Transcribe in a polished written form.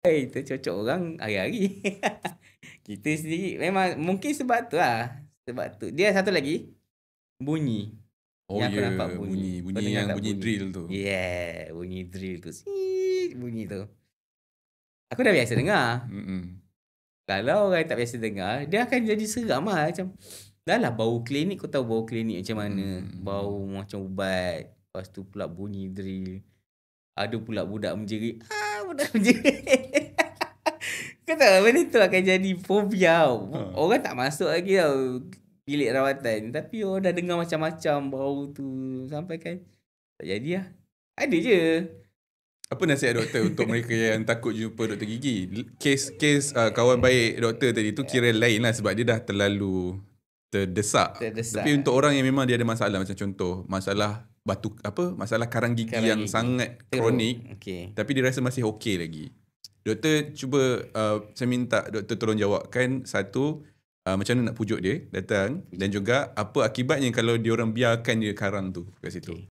Itu cocok orang hari-hari. Kita sendiri memang mungkin sebab tu lah. Sebab tu. Dia satu lagi, bunyi. Oh Yang aku ya, nampak bunyi. Kau bunyi dengar yang tak bunyi drill tu. Yeah, bunyi drill tu. Siit, bunyi tu. Aku dah biasa dengar. Kalau orang tak biasa dengar, dia akan jadi seram lah. Macam, dah lah bau klinik, kau tahu bau klinik macam mana. Bau macam ubat. Lepas tu pula bunyi drill. Ada pula budak menjerit. Budak menjerit. Kau tahu benda tu akan jadi fobia tau. Orang tak masuk lagi tau bilik rawatan. Tapi orang dah dengar macam-macam bau tu. Sampai kan tak jadi lah. Ada je. Apa nasihat doktor untuk mereka yang takut jumpa doktor gigi? Kes kawan baik doktor tadi tu kira lain lah sebab dia dah terlalu terdesak. Tapi untuk orang yang memang dia ada masalah, macam contoh masalah masalah karang gigi yang sangat kronik, tapi dia rasa masih okey lagi. Doktor cuba, saya minta doktor tolong jawabkan satu, macam mana nak pujuk dia datang, dan juga apa akibatnya kalau diorang biarkan dia karang tu kat situ.